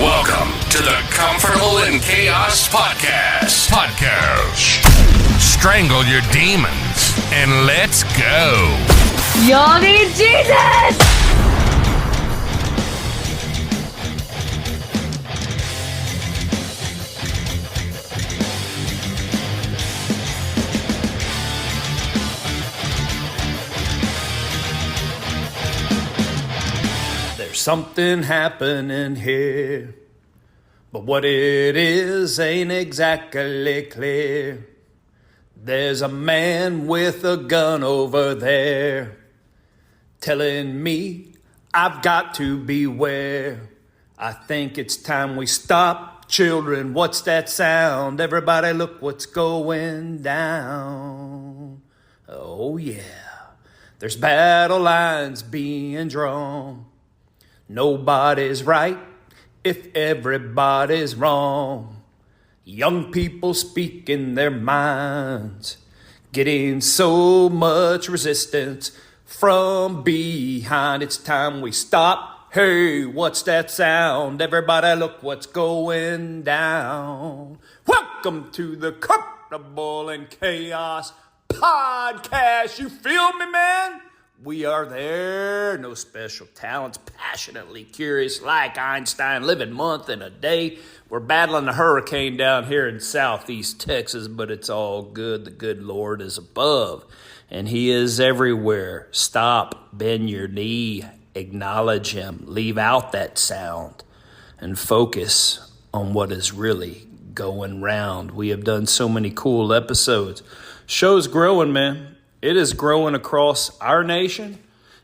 Welcome to the Comfortable in Chaos Podcast. Strangle your demons and let's go. Y'all need Jesus! There's something happening here, but what it is ain't exactly clear. There's a man with a gun over there telling me I've got to beware. I think it's time we stop. Children, what's that sound? Everybody look what's going down. Oh yeah, there's battle lines being drawn. Nobody's right if everybody's wrong. Young people speaking their minds, getting so much resistance from behind. It's time we stop. Hey, what's that sound? Everybody look what's going down. Welcome to the Comfortable in Chaos Podcast. You feel me, man? We are there, no special talents, passionately curious like Einstein, living month and a day. We're battling a hurricane down here in southeast Texas, but it's all good. The good Lord is above, and He is everywhere. Stop, bend your knee, acknowledge Him, leave out that sound, and focus on what is really going round. We have done so many cool episodes. Show's growing, man. It is growing across our nation.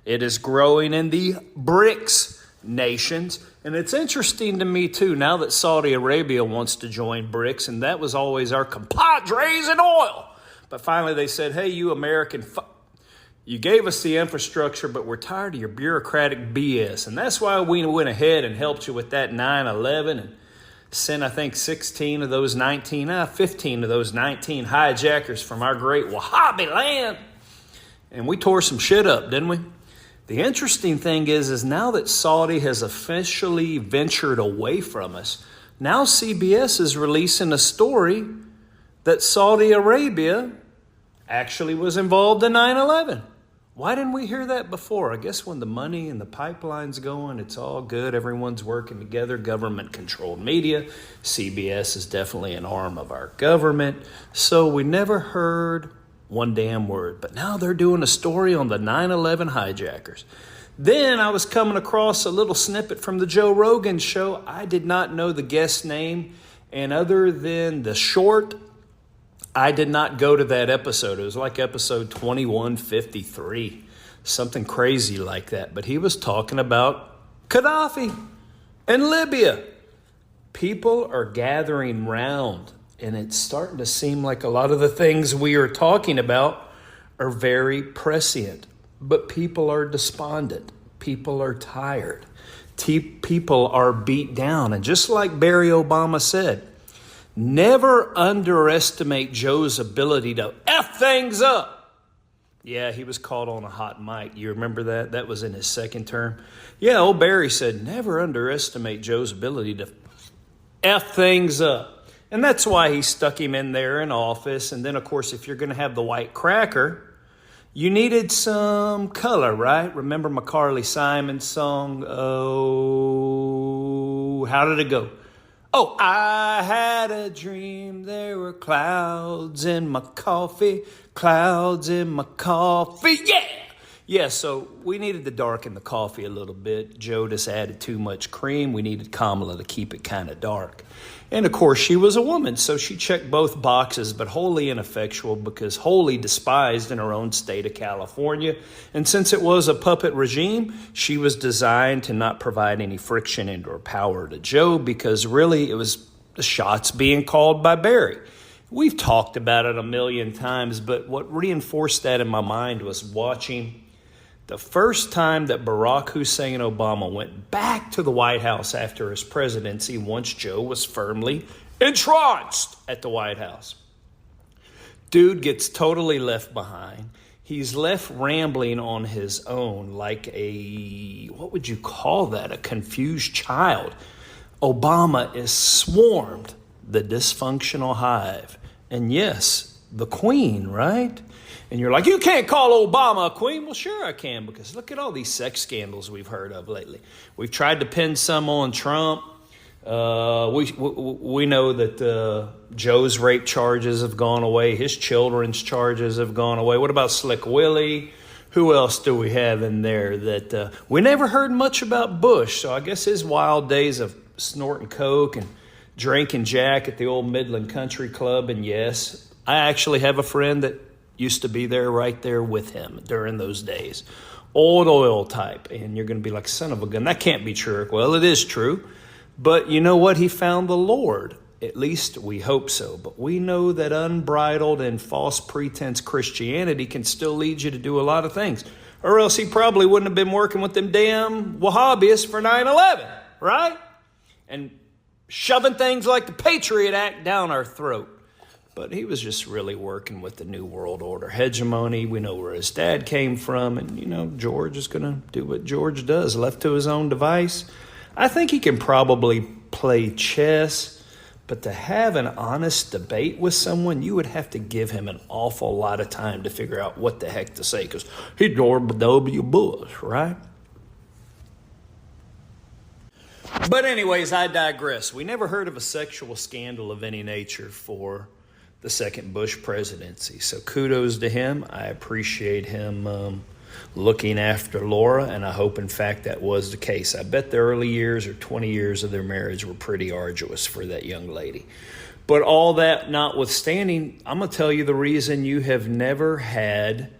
It is growing in the BRICS nations. And it's interesting to me, too, now that Saudi Arabia wants to join BRICS, and that was always our compadres in oil. But finally they said, hey, you American, you gave us the infrastructure, but we're tired of your bureaucratic BS. And that's why we went ahead and helped you with that 9/11 and sent, I think, 15 of those 19 hijackers from our great Wahhabi land. And we tore some shit up, didn't we? The interesting thing is now that Saudi has officially ventured away from us, now CBS is releasing a story that Saudi Arabia actually was involved in 9/11. Why didn't we hear that before? I guess when the money and the pipeline's going, it's all good. Everyone's working together. Government-controlled media. CBS is definitely an arm of our government. So we never heard one damn word. But now they're doing a story on the 9/11 hijackers. Then I was coming across a little snippet from the Joe Rogan show. I did not know the guest's name. And other than the short, I did not go to that episode. It was like episode 2153, something crazy like that. But he was talking about Gaddafi and Libya. People are gathering round, and it's starting to seem like a lot of the things we are talking about are very prescient. But people are despondent. People are tired. People are beat down. And just like Barry Obama said, never underestimate Joe's ability to F things up. Yeah, he was caught on a hot mic. You remember that? That was in his second term. Yeah, old Barry said, never underestimate Joe's ability to F things up. And that's why he stuck him in there in office. And then, of course, if you're going to have the white cracker, you needed some color, right? Remember McCarly Simon's song, oh, how did it go? Oh, I had a dream there were clouds in my coffee, yeah! Yeah, so we needed to darken the coffee a little bit. Joe just added too much cream. We needed Kamala to keep it kind of dark. And, of course, she was a woman, so she checked both boxes, but wholly ineffectual because wholly despised in her own state of California. And since it was a puppet regime, she was designed to not provide any friction into her power to Joe because really it was the shots being called by Barry. We've talked about it a million times, but what reinforced that in my mind was watching the first time that Barack Hussein Obama went back to the White House after his presidency, once Joe was firmly entranced at the White House. Dude gets totally left behind. He's left rambling on his own like a, what would you call that? A confused child. Obama is swarmed, the dysfunctional hive. And yes, the queen, right? And you're like, you can't call Obama a queen. Well, sure I can, because look at all these sex scandals we've heard of lately. We've tried to pin some on Trump. We know that Joe's rape charges have gone away. His children's charges have gone away. What about Slick Willie? Who else do we have in there that we never heard much about? Bush. So I guess his wild days of snorting coke and drinking Jack at the old Midland Country Club. And yes, I actually have a friend that used to be there right there with him during those days. Old oil type. And you're going to be like, son of a gun, that can't be true. Well, it is true. But you know what? He found the Lord. At least we hope so. But we know that unbridled and false pretense Christianity can still lead you to do a lot of things. Or else he probably wouldn't have been working with them damn Wahhabists for 9/11, right? And shoving things like the Patriot Act down our throat. But he was just really working with the New World Order hegemony. We know where his dad came from. And, you know, George is going to do what George does, left to his own device. I think he can probably play chess. But to have an honest debate with someone, you would have to give him an awful lot of time to figure out what the heck to say, because he George W. Bush, right? But anyways, I digress. We never heard of a sexual scandal of any nature for the second Bush presidency. So kudos to him. I appreciate him looking after Laura, and I hope, in fact, that was the case. I bet the early years or 20 years of their marriage were pretty arduous for that young lady. But all that notwithstanding, I'm going to tell you the reason you have never had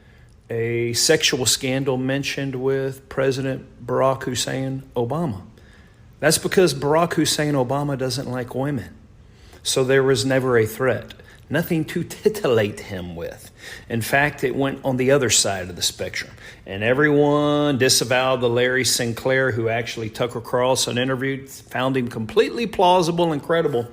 a sexual scandal mentioned with President Barack Hussein Obama. That's because Barack Hussein Obama doesn't like women. So there was never a threat. Nothing to titillate him with. In fact, it went on the other side of the spectrum. And everyone disavowed the Larry Sinclair, who actually Tucker Carlson interviewed, found him completely plausible and credible.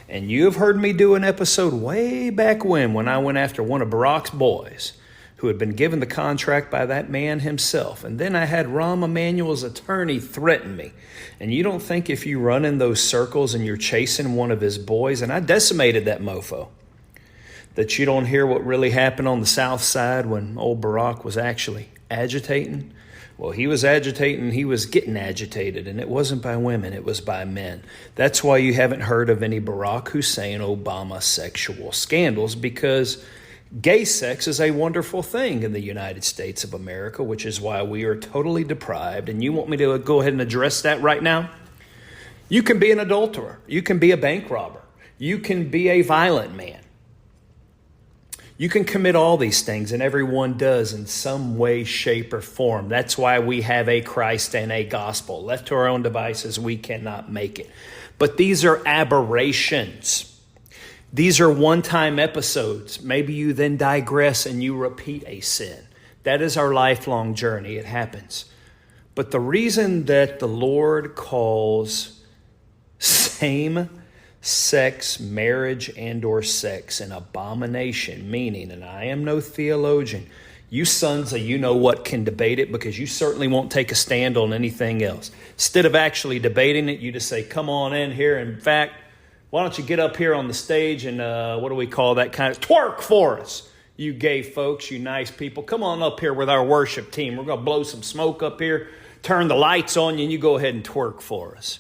And you have heard me do an episode way back when I went after one of Barack's boys, who had been given the contract by that man himself. And then I had Rahm Emanuel's attorney threaten me. And you don't think if you run in those circles and you're chasing one of his boys, and I decimated that mofo, that you don't hear what really happened on the South Side when old Barack was actually agitating? Well, he was agitating, he was getting agitated, and it wasn't by women, it was by men. That's why you haven't heard of any Barack Hussein Obama sexual scandals, because gay sex is a wonderful thing in the United States of America, which is why we are totally deprived. And you want me to go ahead and address that right now? You can be an adulterer. You can be a bank robber. You can be a violent man. You can commit all these things, and everyone does in some way, shape, or form. That's why we have a Christ and a gospel. Left to our own devices, we cannot make it. But these are aberrations. These are one-time episodes. Maybe you then digress and you repeat a sin. That is our lifelong journey. It happens. But the reason that the Lord calls same-sex marriage and or sex an abomination, meaning, and I am no theologian, you sons of you-know-what can debate it, because you certainly won't take a stand on anything else. Instead of actually debating it, you just say, come on in here. In fact, why don't you get up here on the stage and, what do we call that kind of, twerk for us, you gay folks, you nice people. Come on up here with our worship team. We're going to blow some smoke up here, turn the lights on you, and you go ahead and twerk for us.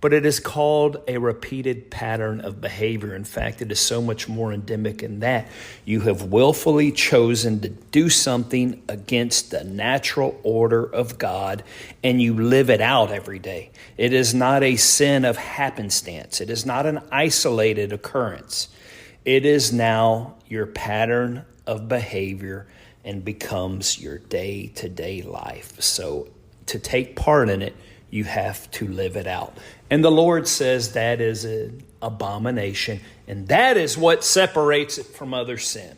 But it is called a repeated pattern of behavior. In fact, it is so much more endemic in that you have willfully chosen to do something against the natural order of God, and you live it out every day. It is not a sin of happenstance. It is not an isolated occurrence. It is now your pattern of behavior and becomes your day-to-day life. So to take part in it, you have to live it out. And the Lord says that is an abomination, and that is what separates it from other sin.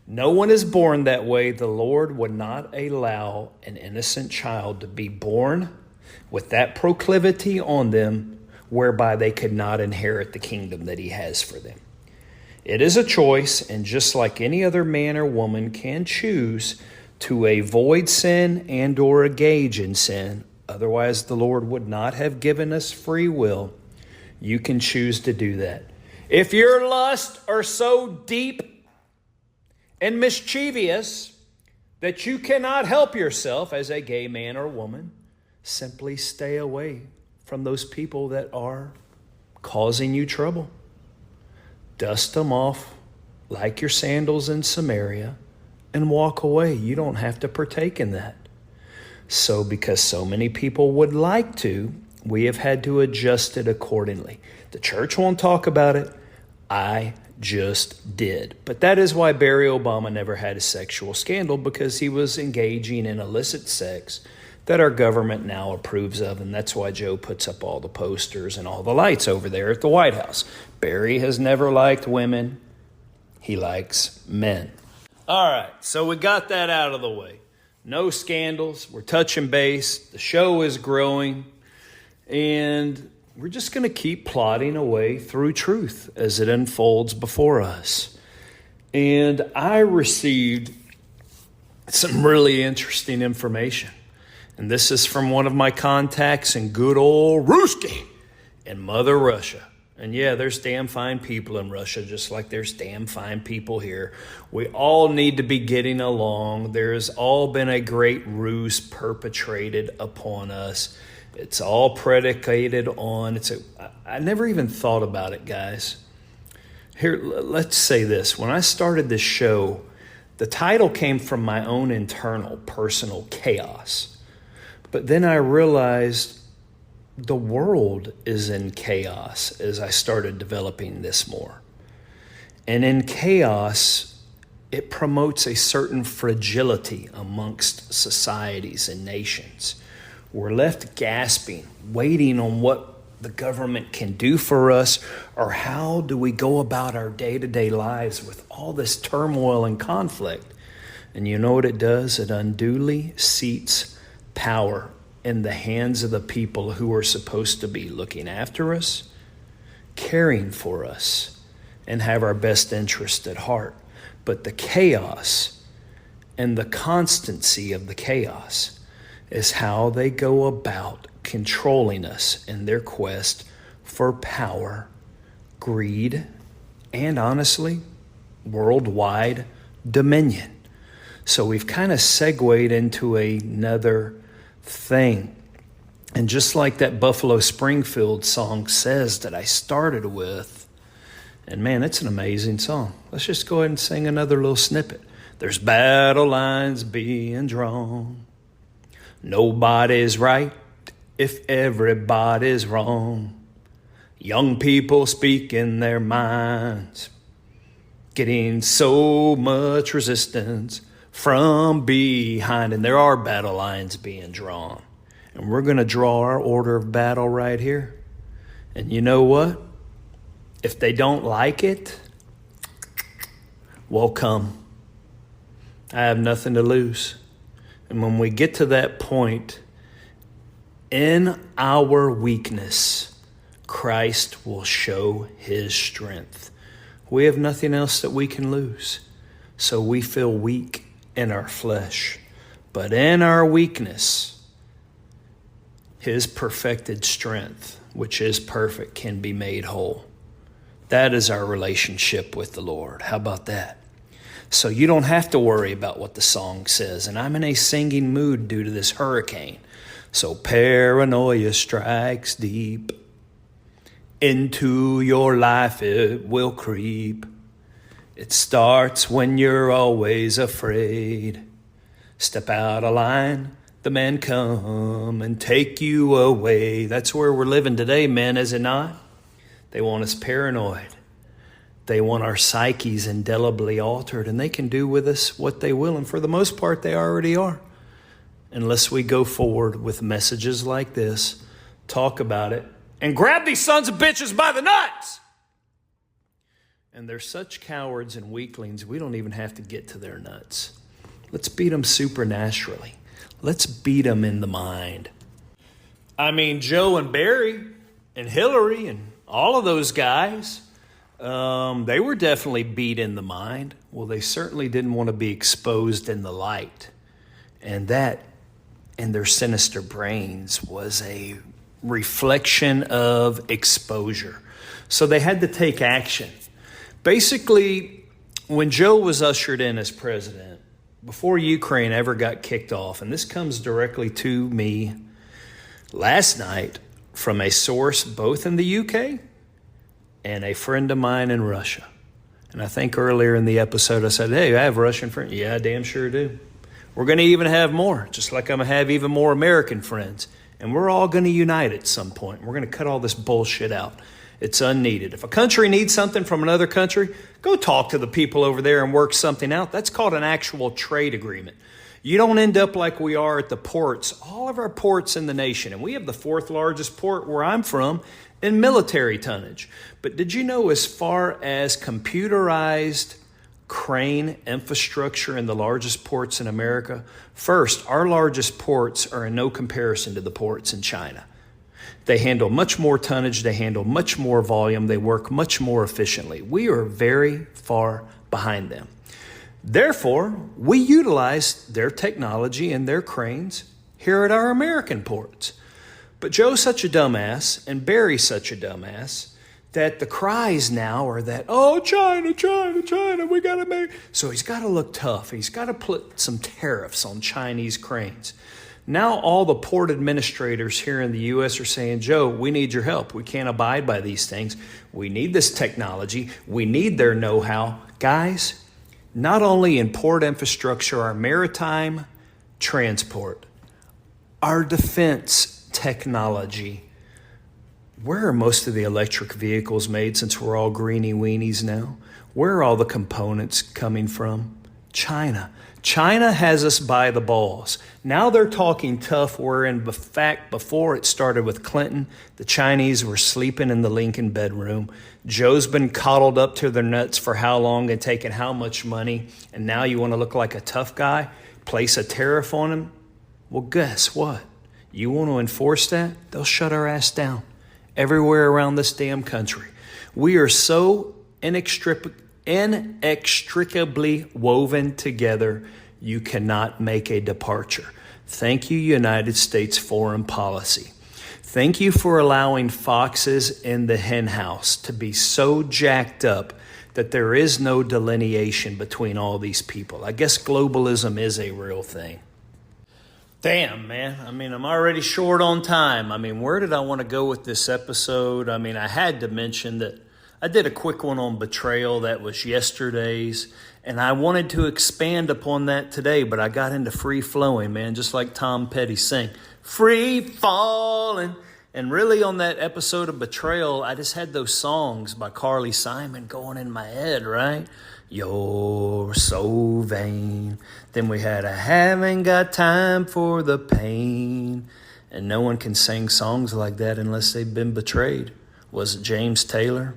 No one is born that way. The Lord would not allow an innocent child to be born with that proclivity on them, whereby they could not inherit the kingdom that He has for them. It is a choice, and just like any other man or woman can choose to avoid sin and or engage in sin, otherwise the Lord would not have given us free will, You can choose to do that. If your lusts are so deep and mischievous that you cannot help yourself as a gay man or woman, simply stay away from those people that are causing you trouble. Dust them off like your sandals in Samaria and walk away. You don't have to partake in that. So because so many people would like to, we have had to adjust it accordingly. The church won't talk about it. I just did. But that is why Barry Obama never had a sexual scandal, because he was engaging in illicit sex that our government now approves of. And that's why Joe puts up all the posters and all the lights over there at the White House. Barry has never liked women. He likes men. All right, so we got that out of the way. No scandals. We're touching base. The show is growing. And we're just going to keep plodding away through truth as it unfolds before us. And I received some really interesting information. And this is from one of my contacts in good old Ruski in Mother Russia. And yeah, there's damn fine people in Russia, just like there's damn fine people here. We all need to be getting along. There's all been a great ruse perpetrated upon us. It's all predicated on, I never even thought about it, guys. Here, let's say this. When I started this show, the title came from my own internal personal chaos. But then I realized the world is in chaos as I started developing this more. And in chaos, it promotes a certain fragility amongst societies and nations. We're left gasping, waiting on what the government can do for us, or how do we go about our day-to-day lives with all this turmoil and conflict. And you know what it does? It unduly seats power in the hands of the people who are supposed to be looking after us, caring for us, and have our best interest at heart. But the chaos and the constancy of the chaos is how they go about controlling us in their quest for power, greed, and honestly, worldwide dominion. So we've kind of segued into another thing. And just like that Buffalo Springfield song says that I started with, and man, it's an amazing song. Let's just go ahead and sing another little snippet. There's battle lines being drawn. Nobody's right if everybody's wrong. Young people speaking their minds, getting so much resistance from behind. And there are battle lines being drawn. And we're going to draw our order of battle right here. And you know what? If they don't like it, well, come. I have nothing to lose. And when we get to that point, in our weakness, Christ will show his strength. We have nothing else that we can lose. So we feel weak in our flesh. But in our weakness, his perfected strength, which is perfect, can be made whole. That is our relationship with the Lord. How about that? So you don't have to worry about what the song says. And I'm in a singing mood due to this hurricane. So paranoia strikes deep. Into your life it will creep. It starts when you're always afraid. Step out of line, the men come and take you away. That's where we're living today, men, is it not? They want us paranoid. They want our psyches indelibly altered, and they can do with us what they will. And for the most part, they already are. Unless we go forward with messages like this, talk about it, and grab these sons of bitches by the nuts. And they're such cowards and weaklings, we don't even have to get to their nuts. Let's beat them supernaturally. Let's beat them in the mind. I mean, Joe and Barry and Hillary and all of those guys, they were definitely beat in the mind. Well, they certainly didn't want to be exposed in the light. And that, in their sinister brains, was a reflection of exposure. So they had to take action. Basically, when Joe was ushered in as president, before Ukraine ever got kicked off, and this comes directly to me last night from a source both in the UK and a friend of mine in Russia. And I think earlier in the episode I said, hey, I have Russian friends. Yeah, I damn sure do. We're going to even have more, just like I'm going to have even more American friends. And we're all going to unite at some point. We're going to cut all this bullshit out. It's unneeded. If a country needs something from another country, go talk to the people over there and work something out. That's called an actual trade agreement. You don't end up like we are at the ports, all of our ports in the nation. And we have the fourth largest port where I'm from in military tonnage. But did you know, as far as computerized crane infrastructure in the largest ports in America, first, our largest ports are in no comparison to the ports in China. They handle much more tonnage, they handle much more volume, they work much more efficiently. We are very far behind them. Therefore, we utilize their technology and their cranes here at our American ports. But Joe's such a dumbass and Barry's such a dumbass that the cries now are that, oh, China, China, China, we got to make... So he's got to look tough. He's got to put some tariffs on Chinese cranes. Now all the port administrators here in the U.S. are saying, Joe, we need your help. We can't abide by these things. We need this technology. We need their know-how. Guys, not only in port infrastructure, our maritime transport, our defense technology. Where are most of the electric vehicles made, since we're all greenie weenies now? Where are all the components coming from? China. China has us by the balls. Now they're talking tough, where in fact before it started with Clinton, the Chinese were sleeping in the Lincoln bedroom. Joe's been coddled up to their nuts for how long and taking how much money, and now you want to look like a tough guy? Place a tariff on him? Well, guess what? You want to enforce that? They'll shut our ass down everywhere around this damn country. We are so inextricably woven together, you cannot make a departure. Thank you, United States foreign policy. Thank you for allowing foxes in the hen house to be so jacked up that there is no delineation between all these people. I guess globalism is a real thing. Damn, man. I'm already short on time. Where did I want to go with this episode? I had to mention that I did a quick one on betrayal. That was yesterday's. And I wanted to expand upon that today, but I got into free flowing, man, just like Tom Petty sang. Free falling. And really on that episode of Betrayal, I just had those songs by Carly Simon going in my head, right? You're so vain. Then we had I haven't got time for the pain. And no one can sing songs like that unless they've been betrayed. Was it James Taylor?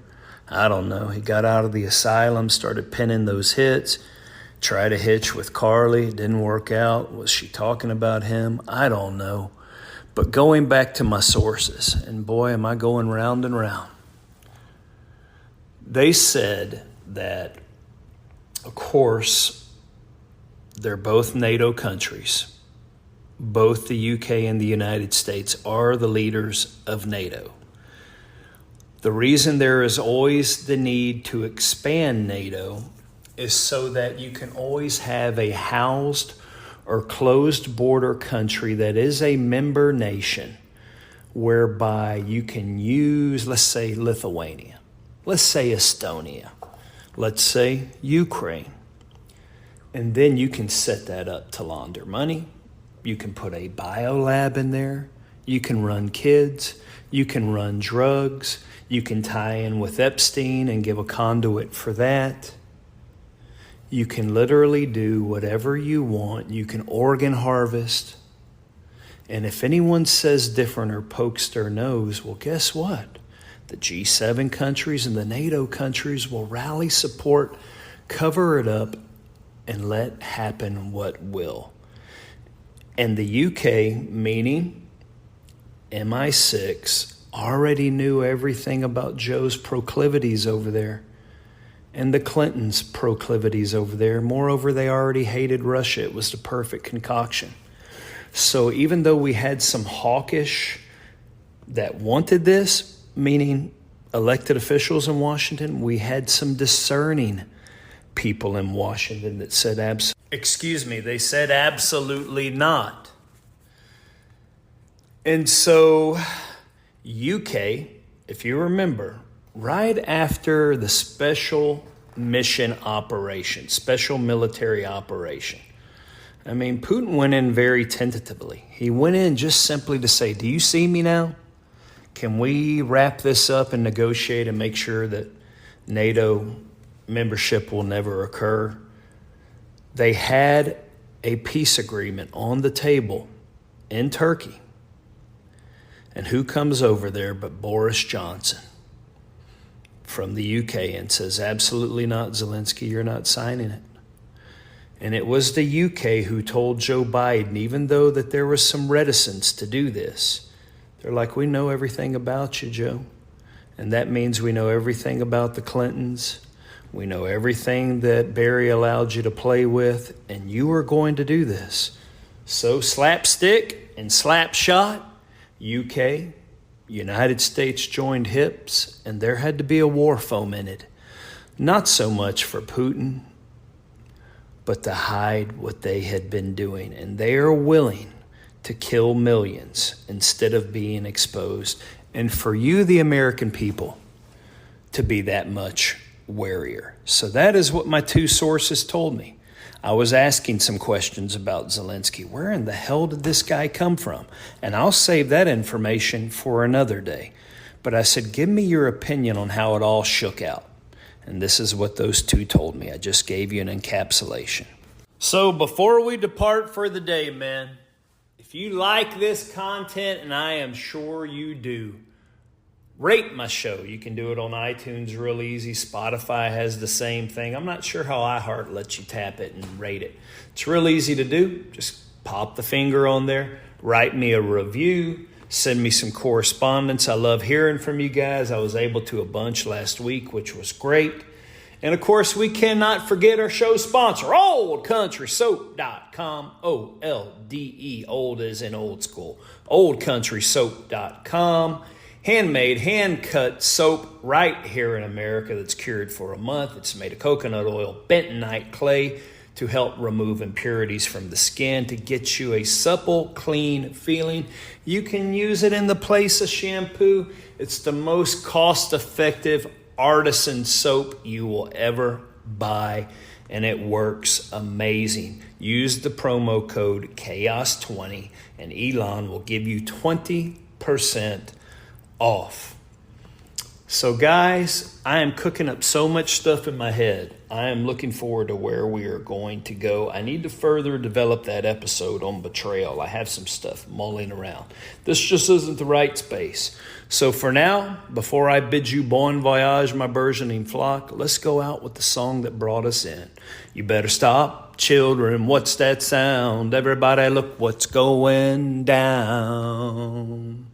I don't know. He got out of the asylum, started penning those hits, tried to hitch with Carly. It didn't work out. Was she talking about him? I don't know. But going back to my sources, and boy, am I going round and round. They said that, of course, they're both NATO countries. Both the UK and the United States are the leaders of NATO. The reason there is always the need to expand NATO is so that you can always have a housed or closed border country that is a member nation, whereby you can use, let's say, Lithuania, let's say Estonia, let's say Ukraine. And then you can set that up to launder money. You can put a biolab in there. You can run kids. You can run drugs. You can tie in with Epstein and give a conduit for that. You can literally do whatever you want. You can organ harvest. And if anyone says different or pokes their nose, well, guess what? The G7 countries and the NATO countries will rally support, cover it up, and let happen what will. And the UK, meaning MI6, already knew everything about Joe's proclivities over there and the Clintons' proclivities over there. Moreover, they already hated Russia. It was the perfect concoction. So even though we had some hawkish that wanted this, meaning elected officials in Washington. We had some discerning people in Washington that said they said absolutely not. And so UK, if you remember, right after the special mission operation, special military operation, I mean, Putin went in very tentatively. He went in just simply to say, do you see me now? Can we wrap this up and negotiate and make sure that NATO membership will never occur? They had a peace agreement on the table in Turkey. And who comes over there but Boris Johnson from the UK and says, absolutely not, Zelensky, you're not signing it. And it was the UK who told Joe Biden, even though that there was some reticence to do this, they're like, we know everything about you, Joe. And that means we know everything about the Clintons. We know everything that Barry allowed you to play with, and you are going to do this. So slapstick and slap shot, UK, United States joined hips, and there had to be a war fomented. Not so much for Putin, but to hide what they had been doing. And they are willing to kill millions instead of being exposed. And for you, the American people, to be that much warier. So that is what my two sources told me. I was asking some questions about Zelensky. Where in the hell did this guy come from? And I'll save that information for another day. But I said, give me your opinion on how it all shook out. And this is what those two told me. I just gave you an encapsulation. So before we depart for the day, man, if you like this content, and I am sure you do, rate my show. You can do it on iTunes real easy. Spotify has the same thing. I'm not sure how iHeart lets you tap it and rate it. It's real easy to do. Just pop the finger on there. Write me a review. Send me some correspondence. I love hearing from you guys. I was able to a bunch last week, which was great. And of course, we cannot forget our show sponsor, oldcountrysoap.com. OLDE, old as in old school. Oldcountrysoap.com. Handmade, hand-cut soap right here in America that's cured for a month. It's made of coconut oil, bentonite clay to help remove impurities from the skin to get you a supple, clean feeling. You can use it in the place of shampoo. It's the most cost-effective artisan soap you will ever buy, and it works amazing. Use the promo code CHAOS20, and Elon will give you 20% off. So guys, I am cooking up so much stuff in my head. I am looking forward to where we are going to go. I need to further develop that episode on betrayal. I have some stuff mulling around. This just isn't the right space. So for now, before I bid you bon voyage, my burgeoning flock, let's go out with the song that brought us in. You better stop, children, what's that sound? Everybody look what's going down.